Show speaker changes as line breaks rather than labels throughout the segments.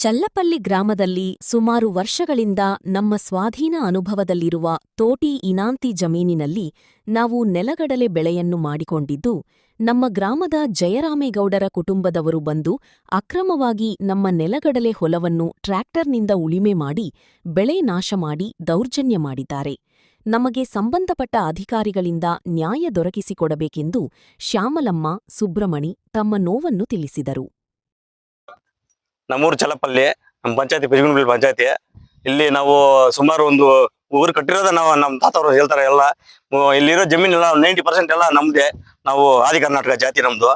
ಚಲ್ಲಪಲ್ಲಿ ಗ್ರಾಮದಲ್ಲಿ ಸುಮಾರು ವರ್ಷಗಳಿಂದ ನಮ್ಮ ಸ್ವಾಧೀನ ಅನುಭವದಲ್ಲಿರುವ ತೋಟಿ ಇನಾಂತಿ ಜಮೀನಿನಲ್ಲಿ ನಾವು ನೆಲಗಡಲೆ ಬೆಳೆಯನ್ನು ಮಾಡಿಕೊಂಡಿದ್ದು, ನಮ್ಮ ಗ್ರಾಮದ ಜಯರಾಮೇಗೌಡರ ಕುಟುಂಬದವರು ಬಂದು ಅಕ್ರಮವಾಗಿ ನಮ್ಮ ನೆಲಗಡಲೆ ಹೊಲವನ್ನು ಟ್ರ್ಯಾಕ್ಟರ್ನಿಂದ ಉಳಿಮೆ ಮಾಡಿ, ಬೆಳೆ ನಾಶ ಮಾಡಿ ದೌರ್ಜನ್ಯ ಮಾಡಿದ್ದಾರೆ. ನಮಗೆ ಸಂಬಂಧಪಟ್ಟ ಅಧಿಕಾರಿಗಳಿಂದ ನ್ಯಾಯ ದೊರಕಿಸಿಕೊಡಬೇಕೆಂದು ಶ್ಯಾಮಲಮ್ಮ, ಸುಬ್ರಮಣಿ ತಮ್ಮ ನೋವನ್ನು ತಿಳಿಸಿದರು.
ನಮ್ಮೂರು ಚಲ್ಲಪಲ್ಲಿ, ನಮ್ಮ ಪಂಚಾಯತಿ ಬಿಜಗುಂಡಪಲ್ಲಿ ಪಂಚಾಯತಿ. ಇಲ್ಲಿ ನಾವು ಸುಮಾರು ಒಂದು ಊರು ಕಟ್ಟಿರೋದ ನಾವು ನಮ್ಮ ತಾತವರು ಹೇಳ್ತಾರೆ. ಎಲ್ಲ ಇಲ್ಲಿರೋ ಜಮೀನೆಲ್ಲ 90% ಎಲ್ಲ ನಮ್ದೇ. ನಾವು ಆದಿ ಕರ್ನಾಟಕ ಜಾತಿ ನಮ್ದು.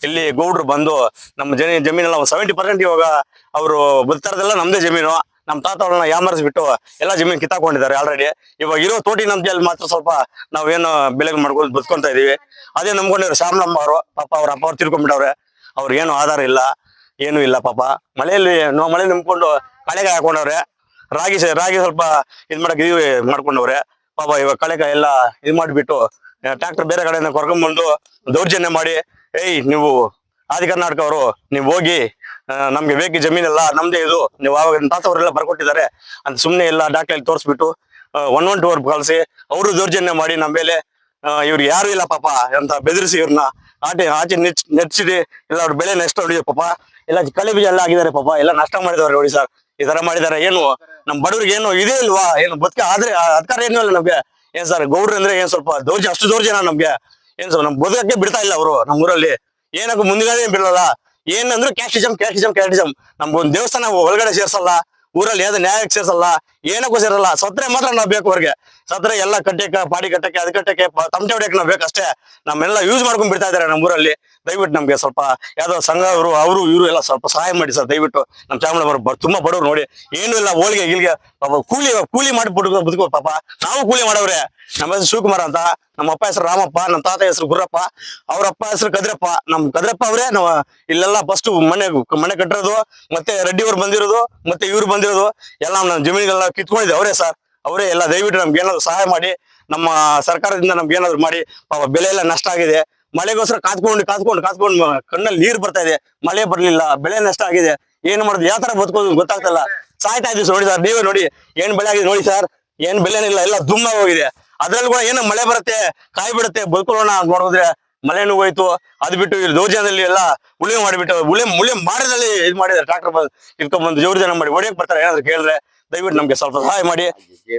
ಇಲ್ಲಿ ಗೌಡ್ರು ಬಂದು ನಮ್ಮ ಜಮೀನೆಲ್ಲ 70% ಇವಾಗ ಅವರು ಬದುಕ್ತಾರದೆಲ್ಲ ನಮ್ದೇ ಜಮೀನು. ನಮ್ಮ ತಾತವ್ರನ್ನ ಯಾಮರಿಸ್ಬಿಟ್ಟು ಎಲ್ಲ ಜಮೀನು ಕಿತ್ತಾಕೊಂಡಿದ್ದಾರೆ ಆಲ್ರೆಡಿ. ಇವಾಗ ಇರೋ ತೋಟಿ ನಮ್ದಲ್ಲಿ ಮಾತ್ರ ಸ್ವಲ್ಪ ನಾವೇನು ಬೆಲೆಗಳು ಮಾಡ್ಕೊಂಡು ಬದುಕೊಂತ ಇದೀವಿ. ಅದೇ ನಂಬ್ಕೊಂಡಿರೋ ಶ್ಯಾಮಲಮ್ಮ ಅವರು, ಪಾಪ ಅವ್ರ ಅಪ್ಪ ಅವ್ರು ತಿಳ್ಕೊಂಡ್ಬಿಟ್ಟವ್ರೆ. ಅವ್ರಿಗೇನು ಆಧಾರ ಇಲ್ಲ, ಏನು ಇಲ್ಲ ಪಾಪ. ಮಳೆಯಲ್ಲಿ ಮಳೆ ನಂಬ್ಕೊಂಡು ಕಳೆಗಾಯಿ ಹಾಕೊಂಡವ್ರೆ. ರಾಗಿ ಸ್ವಲ್ಪ ಇದ್ ಮಾಡಕ್ ಮಾಡ್ಕೊಂಡವ್ರೆ ಪಾಪ. ಇವಾಗ ಕಳೆಗಾಯಿ ಎಲ್ಲ ಇದ್ ಮಾಡಿಬಿಟ್ಟು ಟ್ರ್ಯಾಕ್ಟರ್ ಬೇರೆ ಕಡೆಯಿಂದ ಕರ್ಕೊಂಡ್ಬಂದು ದೌರ್ಜನ್ಯ ಮಾಡಿ, ನೀವು ಆದಿ ಕರ್ನಾಟಕ ಅವರು, ನೀವು ಹೋಗಿ ನಮ್ಗೆ ಬೇಕು ಜಮೀನೆಲ್ಲ ನಮ್ದೇ, ಇದು ನೀವು ಆವಾಗ ತಾತವರೆಲ್ಲ ಬರ್ಕೊಟ್ಟಿದ್ದಾರೆ ಅಂತ ಸುಮ್ನೆ ಎಲ್ಲ ಡಾಕ್ಟರ್ ತೋರಿಸ್ಬಿಟ್ಟು 112 ಕಳಿಸಿ ಅವರು ದೌರ್ಜನ್ಯ ಮಾಡಿ ನಮ್ಮ ಮೇಲೆ ಇವ್ರಿಗೆ ಯಾರು ಇಲ್ಲ ಪಾಪ ಅಂತ ಬೆದರಿಸಿ ಇವ್ರನ್ನ ಆಚೆ ನೆಚ್ಚಿಡಿ ಎಲ್ಲ ಅವ್ರ ಬೆಳೆ ನಷ್ಟ ಹೊಡಿದ್ರು ಪಾಪ. ಎಲ್ಲ ಕಳೆ ಬೀಜ ಎಲ್ಲ ಆಗಿದ್ದಾರೆ ಪಾಪ, ಎಲ್ಲ ನಷ್ಟ ಮಾಡಿದವ್ರೆ ನೋಡಿ ಸರ್. ಈ ತರ ಮಾಡಿದಾರೆ. ಏನು ನಮ್ ಬಡವ್ರಿಗೆ ಏನು ಇದೇ ಇಲ್ವಾ? ಏನು ಬದುಕ ಆದ್ರೆ ಅಧಿಕಾರ ಏನು ಇಲ್ಲ ನಮ್ಗೆ. ಏನ್ ಸರ್ ಗೌಡ್ರು ಅಂದ್ರೆ ಏನ್ ಸ್ವಲ್ಪ ಅಷ್ಟು ದೌರ್ಜನ್ಯ ನಮ್ಗೆ. ಏನ್ ಸರ್ ನಮ್ ಬದುಕಕ್ಕೆ ಬಿಡ್ತಾ ಇಲ್ಲ ಅವರು. ನಮ್ಮ ಊರಲ್ಲಿ ಏನಕ್ಕೂ ಮುಂದ್ಗಡೆ ಬಿಡಲ್ಲ. ಏನಂದ್ರೆ ಕ್ಯಾಸ್ಟಿಸಮ್. ನಮ್ಗೊಂದು ದೇವಸ್ಥಾನ ಒಳಗಡೆ ಸೇರ್ಸಲ್ಲ, ಊರಲ್ಲಿ ಯಾವ್ದು ನ್ಯಾಯಕ್ಕೆ ಸೇರ್ಸಲ್ಲ, ಏನಕ್ಕೂ ಸೇರಲ್ಲ. ಸತ್ರೆ ಮಾತ್ರ ನಾವ್ ಬೇಕು ಅವ್ರಿಗೆ. ಸತ್ರೆ ಎಲ್ಲ ಕಟ್ಟಕ್ಕೆ, ಪಾಡಿ ಕಟ್ಟಕ್ಕೆ, ಅದ್ ಕಟ್ಟಕ್ಕೆ, ತಮಟೆ ಹೊಡಿಯಕ್ಕೆ ನಾವ್ ಬೇಕಷ್ಟೇ. ನಮ್ಮೆಲ್ಲ ಯೂಸ್ ಮಾಡ್ಕೊಂಡ್ ಬಿಡ್ತಾ ಇದಾರೆ ನಮ್ಮ ಊರಲ್ಲಿ. ದಯವಿಟ್ಟು ನಮ್ಗೆ ಸ್ವಲ್ಪ ಯಾವ್ದೋ ಸಂಘ ಅವರು ಇವರು ಎಲ್ಲ ಸ್ವಲ್ಪ ಸಹಾಯ ಮಾಡಿ ಸರ್ ದಯವಿಟ್ಟು. ನಮ್ ಚಾಮರಾಜ ತುಂಬಾ ಬಡವ್ರು ನೋಡಿ, ಏನು ಇಲ್ಲ. ಹೋಳಿಗೆ ಗಿಲ್ಗೆ ಪಾಪ ಕೂಲಿ ಮಾಡಿಬಿಟ್ಟು ಬದುಕೋ ಪಾಪ. ನಾವು ಕೂಲಿ ಮಾಡವ್ರೆ. ನಮ್ಮ ಹೆಸರು ಶಿವಕುಮಾರ್ ಅಂತ, ನಮ್ಮ ಅಪ್ಪ ಹೆಸರು ರಾಮಪ್ಪ, ನಮ್ಮ ತಾತ ಹೆಸರು ಗುರ್ರಪ್ಪ, ಅವ್ರ ಅಪ್ಪ ಹೆಸರು ಕದ್ರಪ್ಪ. ನಮ್ ಕದ್ರಪ್ಪ ಅವ್ರೆ ನಾವು ಇಲ್ಲೆಲ್ಲ ಫಸ್ಟ್ ಮನೆ ಕಟ್ಟಿರೋದು, ಮತ್ತೆ ರೆಡ್ಡಿ ಅವ್ರು ಬಂದಿರೋದು, ಮತ್ತೆ ಇವ್ರು ಬಂದಿರೋದು ಎಲ್ಲ ನಮ್ಮ ಜಮೀನಿಗೆಲ್ಲ ಕಿತ್ಕೊಂಡಿದ್ದೆ ಅವರೇ ಸರ್. ಅವರೇ ಎಲ್ಲ. ದಯವಿಟ್ಟು ನಮ್ಗೆ ಏನಾದ್ರು ಸಹಾಯ ಮಾಡಿ, ನಮ್ಮ ಸರ್ಕಾರದಿಂದ ನಮ್ಗೆ ಏನಾದ್ರು ಮಾಡಿ. ಪಾಪ ಬೆಲೆ ಎಲ್ಲ ನಷ್ಟ ಆಗಿದೆ. ಮಳೆಗೋಸ್ಕರ ಕಾತ್ಕೊಂಡು ಕಣ್ಣಲ್ಲಿ ನೀರು ಬರ್ತಾ ಇದೆ. ಮಳೆ ಬರ್ಲಿಲ್ಲ, ಬೆಳೆ ನಷ್ಟ ಆಗಿದೆ. ಏನ್ ಮಾಡುದು, ಯಾವ ತರ ಬದುಕೋದು ಗೊತ್ತಾಗ್ತಲ್ಲ. ಸಾಯ್ತಾ ಇದೀವಿ ನೋಡಿ ಸರ್. ನೀವೇ ನೋಡಿ ಏನ್ ಬೆಳೆ ಆಗಿದೆ ನೋಡಿ ಸರ್. ಏನ್ ಬೆಳೆನಿಲ್ಲ, ಎಲ್ಲ ದುಮ್ಮ ಹೋಗಿದೆ. ಅದ್ರಲ್ಲಿ ಕೂಡ ಏನೋ ಮಳೆ ಬರುತ್ತೆ, ಕಾಯಿ ಬಿಡುತ್ತೆ, ಬದುಕೊಳ್ಳೋಣ ಅಂತ ನೋಡಿದ್ರೆ ಮಳೆನೂ ಹೋಯ್ತು. ಅದ್ ಬಿಟ್ಟು ಇಲ್ಲಿ ದೌರ್ಜನ್ಯದಲ್ಲಿ ಎಲ್ಲ ಉಳಿಮೆ ಮಾಡಿಬಿಟ್ಟು ಉಳಿಮೆ ಮಾಡದಲ್ಲಿ ಇದ್ ಮಾಡಿದ್ದಾರೆ. ಟ್ರಾಕ್ಟರ್ ಇಟ್ಕೊಂಡ್ಬಂದು ದೌರ್ಜನ್ಯ ಮಾಡಿ ಹೊಡೆಯಕ್ ಬರ್ತಾರೆ. ಏನಾದ್ರು ಕೇಳಿದ್ರೆ ದಯವಿಟ್ಟು ನಮ್ಗೆ ಸ್ವಲ್ಪ ಸಹಾಯ ಮಾಡಿ.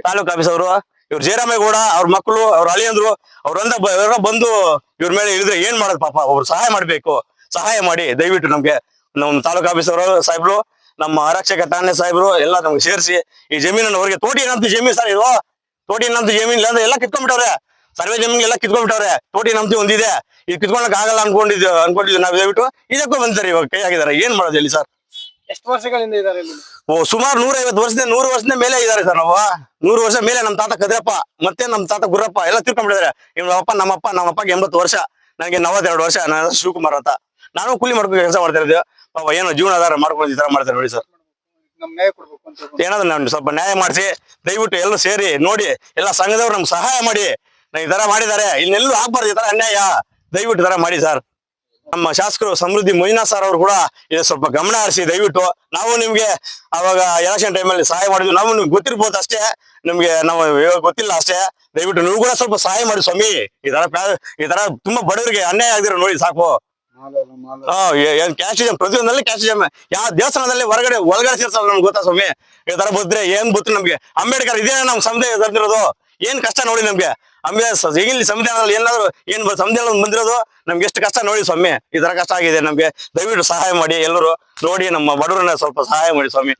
ತಾಲೂಕ್ ಆಫೀಸ್ ಅವರು, ಇವ್ರು ಜಯರಾಮೇಗೌಡ, ಅವ್ರ ಮಕ್ಕಳು, ಅವ್ರ ಅಳಿಯಂದ್ರು, ಅವ್ರ ಬಂದು ಇವ್ರ ಮೇಲೆ ಇಳಿದ್ರೆ ಏನ್ ಮಾಡೋದು ಪಾಪ. ಅವ್ರು ಸಹಾಯ ಮಾಡ್ಬೇಕು. ಸಹಾಯ ಮಾಡಿ ದಯವಿಟ್ಟು ನಮ್ಗೆ. ನಮ್ಮ ತಾಲೂಕ್ ಆಫೀಸ್ ಅವರು ಸಾಹೇಬ್ರು, ನಮ್ಮ ಆರಕ್ಷಕ ಠಾಣೆ ಸಾಹೇಬ್ರು ಎಲ್ಲ ನಮ್ಗೆ ಸೇರಿಸಿ ಈ ಜಮೀನನ್ನು ಅವ್ರಿಗೆ, ತೋಟಿ ನಮ್ದು ಜಮೀನ್ ಸರ್ ಇದು. ತೋಟಿ ನಮ್ದು ಜಮೀನ್ ಇಲ್ಲ ಅಂದ್ರೆ ಎಲ್ಲ ಕಿತ್ಕೊಂಡ್ಬಿಟ್ಟವ್ರೆ. ಸರ್ವೆ ಜಮೀನ್ ಎಲ್ಲ ಕಿತ್ಕೊಂಡ್ಬಿಟ್ಟವ್ರೆ. ತೋಟಿ ನಮ್ದು ಒಂದಿದೆ, ಇದು ಕಿತ್ಕೊಳಕ್ ಆಗಲ್ಲ ಅನ್ಕೊಂಡಿದ್ವಿ ನಾವು. ದಯವಿಟ್ಟು ಇದಕ್ಕೂ ಬಂದಿದ್ದಾರೆ, ಇವಾಗ ಕೈ ಆಗಿದ್ದಾರೆ. ಏನ್ ಮಾಡೋದು ಹೇಳಿ ಸರ್?
ಎಷ್ಟು ವರ್ಷಗಳಿಂದ ಇದ್ದಾರೆ?
ಸುಮಾರು 100 ವರ್ಷದ ಮೇಲೆ ಇದಾರೆ ಸರ್. ನಾವು 100 ವರ್ಷ ಮೇಲೆ. ನಮ್ಮ ತಾತ ಕದ್ರಪ್ಪ ಮತ್ತೆ ನಮ್ಮ ತಾತ ಗುರ್ರಪ್ಪ ಎಲ್ಲ ತಿರ್ಕೊಂಡ್ಬಿಟ್ಟಿದ್ದಾರೆ. ನಮ್ಮಪ್ಪಗೆ 80 ವರ್ಷ, ನನಗೆ 42 ವರ್ಷ. ನಾನು ಶಿವಕುಮಾರ್ ಅಂತ. ನಾನು ಕೂಲಿ ಮಾಡ್ಕೊಂಡು ಕೆಲಸ ಮಾಡ್ತಾ ಇದ್ದೆ ಪಾಪ. ಏನೋ ಜೀವನ ಆಧಾರ ಮಾಡ್ಕೊಂಡು ಈ ತರ ಮಾಡ್ತಾರೆ ನೋಡಿ ಸರ್. ಏನಾದ್ರು ನಾನು ಸ್ವಲ್ಪ ನ್ಯಾಯ ಮಾಡಿಸಿ ದಯವಿಟ್ಟು ಎಲ್ಲ ಸೇರಿ ನೋಡಿ. ಎಲ್ಲ ಸಂಘದವ್ರು ನಮ್ಗೆ ಸಹಾಯ ಮಾಡಿ. ಈ ತರ ಮಾಡಿದ್ದಾರೆ, ಇನ್ನೆಲ್ಲೂ ಆಗ್ಬಾರ್ದು ಈ ತರ ಅನ್ಯಾಯ. ದಯವಿಟ್ಟು ಈ ತರ ಮಾಡಿ ಸರ್. ನಮ್ಮ ಶಾಸಕರು ಸಮೃದ್ಧಿ ಮಂಜುನಾಥ್ ಸರ್ ಅವರು ಕೂಡ ಇದು ಸ್ವಲ್ಪ ಗಮನ ಹರಿಸಿ ದಯವಿಟ್ಟು. ನಾವು ನಿಮ್ಗೆ ಅವಾಗ ಎಲೆಕ್ಷನ್ ಟೈಮಲ್ಲಿ ಸಹಾಯ ಮಾಡಿದ್ವಿ. ನಾವು ನಿಮ್ಗೆ ಗೊತ್ತಿರ್ಬೋದು ಅಷ್ಟೇ, ನಿಮ್ಗೆ ನಾವು ಗೊತ್ತಿಲ್ಲ ಅಷ್ಟೇ. ದಯವಿಟ್ಟು ನೀವು ಕೂಡ ಸ್ವಲ್ಪ ಸಹಾಯ ಮಾಡಿ ಸ್ವಾಮಿ. ಈ ತರ ತುಂಬಾ ಬಡವರಿಗೆ ಅನ್ಯಾಯ ಆಗಿರೋ ನೋಡಿ ಸಾಕು. ಕ್ಯಾಸ್ಟಿಸಮ್, ಪ್ರತಿಯೊಂದಲ್ಲಿ ಕ್ಯಾಸ್ಟಿಸಮ್. ಯಾವ ದೇವಸ್ಥಾನದಲ್ಲಿ ಒಳಗಡೆ ಸೇರ್ಸಲ್ಲ ನಮ್ಗೆ ಗೊತ್ತಾ ಸ್ವಾಮಿ. ಈ ತರ ಬಂದ್ರೆ ಏನ್ ಗೊತ್ತು ನಮ್ಗೆ. ಅಂಬೇಡ್ಕರ್ ಇದೇ ನಮ್ ಸಂವಿಧಾನ ತಂದಿರೋದು. ಏನ್ ಕಷ್ಟ ನೋಡಿ ನಮ್ಗೆ. ಇಲ್ಲಿ ಸಂವಿಧಾನದಲ್ಲಿ ಏನಾದ್ರು ಏನ್ ಸಂವಿಧಾನ ಬಂದಿರೋದು ನಮ್ಗೆ ಎಷ್ಟು ಕಷ್ಟ ನೋಡಿ ಸ್ವಾಮಿ. ಈ ತರ ಕಷ್ಟ ಆಗಿದೆ ನಮ್ಗೆ. ದಯವಿಟ್ಟು ಸಹಾಯ ಮಾಡಿ ಎಲ್ಲರೂ ನೋಡಿ. ನಮ್ಮ బడురన్న ಸ್ವಲ್ಪ సహాయ ಮಾಡಿ స్వామి.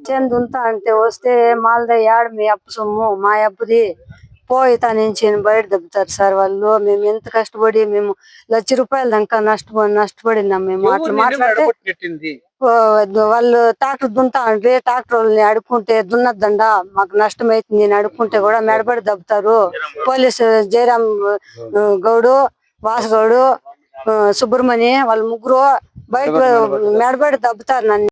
చెందుంతా అంటే వస్తే మాల్దా యాడ్ మీ అప్పు సొమ్ము మా అప్పుది పోయితా నుంచి బయట దెబ్బతారు సార్ వాళ్ళు. మేము ఎంత కష్టపడి మేము ₹1,00,000 దాకా నష్టపడినాం మేము. అట్లా మాట్లాడితే వాళ్ళు ట్రాక్టర్ దున్నుతా అంటే ట్రాక్టర్ వాళ్ళని అడుక్కుంటే దున్నద్దండ మాకు నష్టం అవుతుంది అని అడుక్కుంటే కూడా మెడబడి దెబ్బతారు. పోలీసు జయరామ్ గౌడు, వాసగౌడు, సుబ్రమణి వాళ్ళ ముగ్గురు బయట మెడబడి దెబ్బతారు నన్ను.